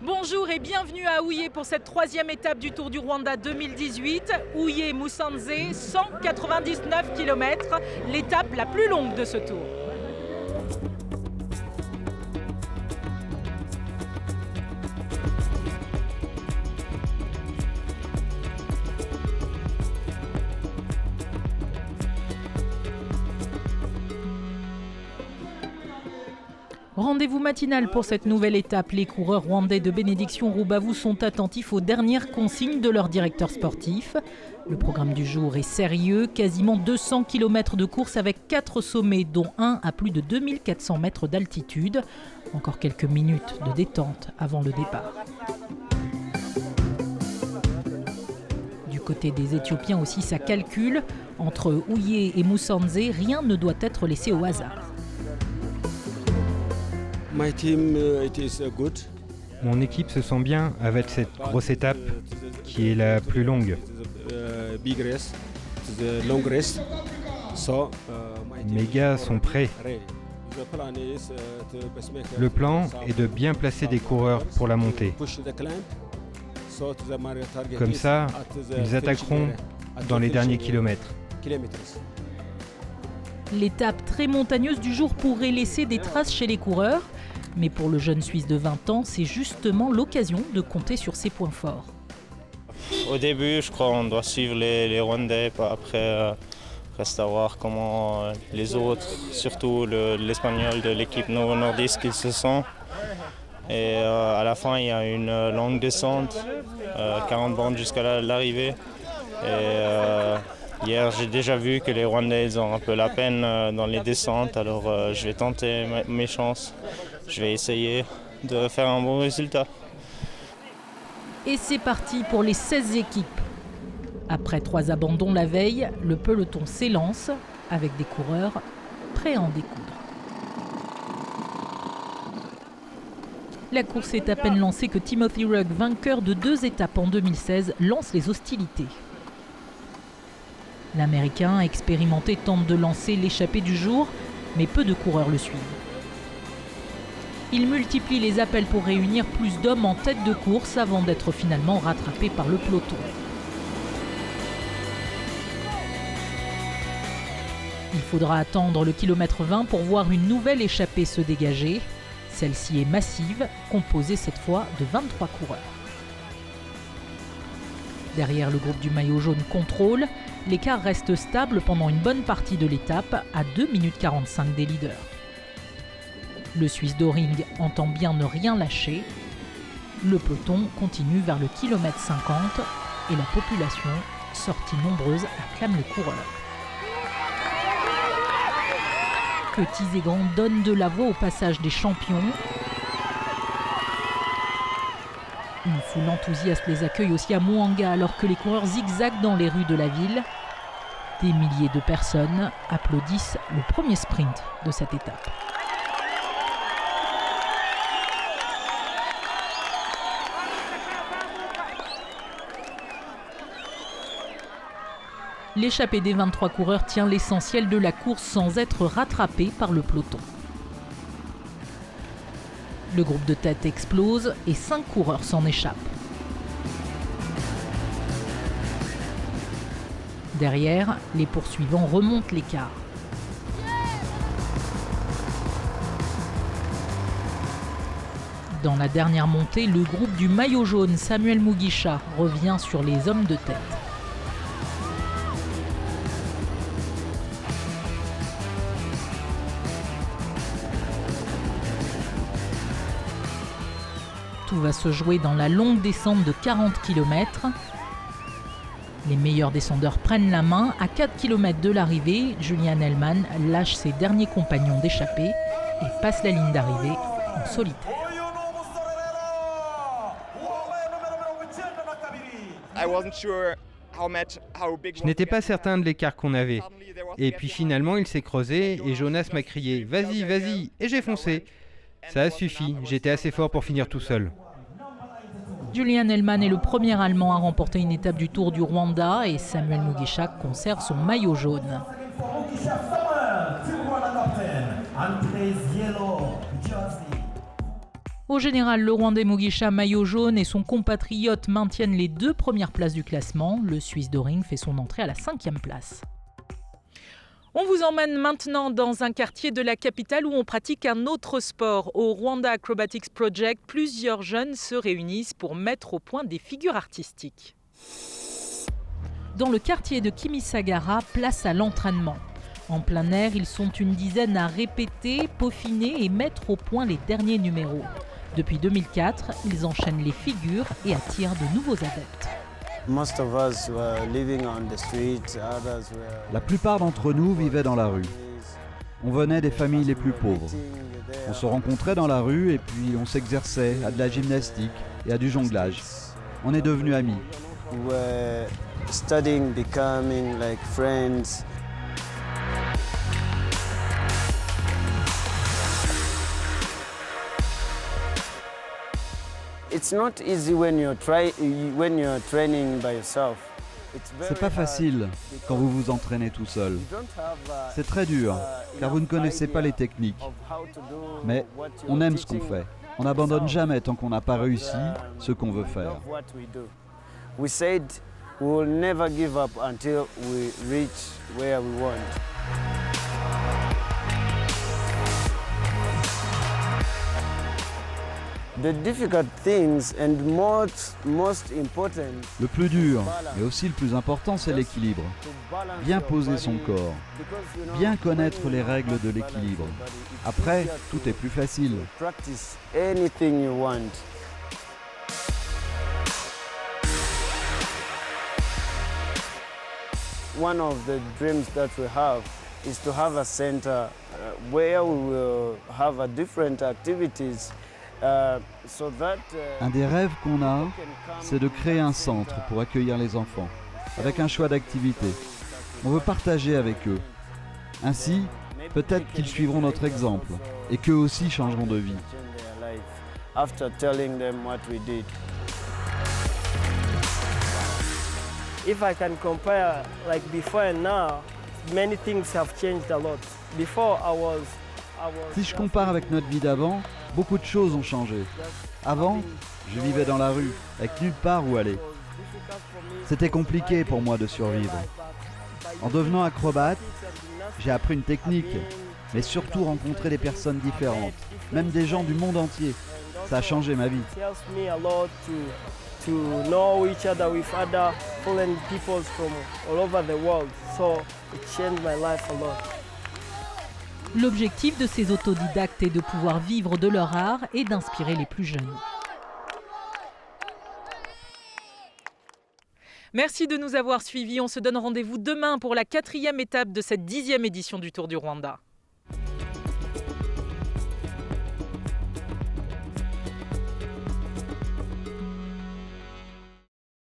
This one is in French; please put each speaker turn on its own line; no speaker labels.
Bonjour et bienvenue à Houye pour cette troisième étape du Tour du Rwanda 2018. Houye-Musanze, 199 km, l'étape la plus longue de ce tour. Rendez-vous matinal pour cette nouvelle étape. Les coureurs rwandais de Bénédiction Rubavu sont attentifs aux dernières consignes de leur directeur sportif. Le programme du jour est sérieux, quasiment 200 km de course avec 4 sommets, dont un à plus de 2400 mètres d'altitude. Encore quelques minutes de détente avant le départ. Du côté des Éthiopiens aussi, ça calcule. Entre Houye et Musanze, rien ne doit être laissé au hasard.
Mon équipe se sent bien avec cette grosse étape qui est la plus longue. Mes gars sont prêts. Le plan est de bien placer des coureurs pour la montée. Comme ça, ils attaqueront dans les derniers kilomètres.
L'étape très montagneuse du jour pourrait laisser des traces chez les coureurs. Mais pour le jeune Suisse de 20 ans, c'est justement l'occasion de compter sur ses points forts.
Au début, je crois qu'on doit suivre les Rwandais. Après, reste à voir comment les autres, surtout l'Espagnol de l'équipe Novo Nordisk, ils se sentent. Et à la fin, il y a une longue descente, 40 bandes jusqu'à l'arrivée. Et hier, j'ai déjà vu que les Rwandais ils ont un peu la peine dans les descentes. Alors, je vais tenter mes chances. Je vais essayer de faire un bon résultat.
Et c'est parti pour les 16 équipes. Après 3 abandons la veille, le peloton s'élance avec des coureurs prêts à en découdre. La course est à peine lancée que Timothy Rugg, vainqueur de 2 étapes en 2016, lance les hostilités. L'Américain expérimenté tente de lancer l'échappée du jour, mais peu de coureurs le suivent. Il multiplie les appels pour réunir plus d'hommes en tête de course avant d'être finalement rattrapé par le peloton. Il faudra attendre le kilomètre 20 pour voir une nouvelle échappée se dégager. Celle-ci est massive, composée cette fois de 23 coureurs. Derrière, le groupe du maillot jaune contrôle. L'écart reste stable pendant une bonne partie de l'étape, à 2 minutes 45 des leaders. Le Suisse d'Oring entend bien ne rien lâcher. Le peloton continue vers le kilomètre 50 et la population, sortie nombreuse, acclame le coureur. Petits et grands donnent de la voix au passage des champions. Une foule enthousiaste les accueille aussi à Muhanga alors que les coureurs zigzaguent dans les rues de la ville. Des milliers de personnes applaudissent le premier sprint de cette étape. L'échappée des 23 coureurs tient l'essentiel de la course sans être rattrapée par le peloton. Le groupe de tête explose et 5 coureurs s'en échappent. Derrière, les poursuivants remontent l'écart. Dans la dernière montée, le groupe du maillot jaune Samuel Mugisha revient sur les hommes de tête. Tout va se jouer dans la longue descente de 40 km. Les meilleurs descendeurs prennent la main. À 4 km de l'arrivée, Julian Hellmann lâche ses derniers compagnons d'échappée et passe la ligne d'arrivée en solitaire.
Je n'étais pas certain de l'écart qu'on avait. Et puis finalement, il s'est creusé et Jonas m'a crié « Vas-y, vas-y !» et j'ai foncé. Ça a suffi, j'étais assez fort pour finir tout seul.
Julian Hellmann est le premier Allemand à remporter une étape du Tour du Rwanda et Samuel Mugisha conserve son maillot jaune. Au général, le Rwandais Mugisha, maillot jaune, et son compatriote maintiennent les 2 premières places du classement. Le Suisse Doring fait son entrée à la 5e place. On vous emmène maintenant dans un quartier de la capitale où on pratique un autre sport. Au Rwanda Acrobatics Project, plusieurs jeunes se réunissent pour mettre au point des figures artistiques. Dans le quartier de Kimisagara, place à l'entraînement. En plein air, ils sont une dizaine à répéter, peaufiner et mettre au point les derniers numéros. Depuis 2004, ils enchaînent les figures et attirent de nouveaux adeptes.
La plupart d'entre nous vivaient dans la rue. On venait des familles les plus pauvres. On se rencontrait dans la rue et puis on s'exerçait à de la gymnastique et à du jonglage. On est devenus amis. C'est pas facile quand vous vous entraînez tout seul. C'est très dur car vous ne connaissez pas les techniques. Mais on aime ce qu'on fait. On n'abandonne jamais tant qu'on n'a pas réussi ce qu'on veut faire.
We said we will never give up until we reach where we want. The difficult things and most important.
Le plus dur, mais aussi le plus important, c'est l'équilibre. Bien poser son corps, bien connaître les règles de l'équilibre. Après, tout est plus facile.
Practice anything you want. One of the dreams that we have is to have a center where we will have different activities.
Un des rêves qu'on a, c'est de créer un centre pour accueillir les enfants, avec un choix d'activités. On veut partager avec eux. Ainsi, peut-être qu'ils suivront notre exemple et qu'eux aussi changeront de vie.
If I can compare like before and now, many things have changed a lot. Before
Si je compare avec notre vie d'avant, beaucoup de choses ont changé. Avant, je vivais dans la rue, avec nulle part où aller. C'était compliqué pour moi de survivre. En devenant acrobate, j'ai appris une technique, mais surtout rencontré des personnes différentes, même des gens du monde entier. Ça a changé ma vie.
To know each other with other foreign peoples from all over the world. So it changed my life a lot.
L'objectif de ces autodidactes est de pouvoir vivre de leur art et d'inspirer les plus jeunes. Merci de nous avoir suivis. On se donne rendez-vous demain pour la 4e étape de cette 10e édition du Tour du Rwanda.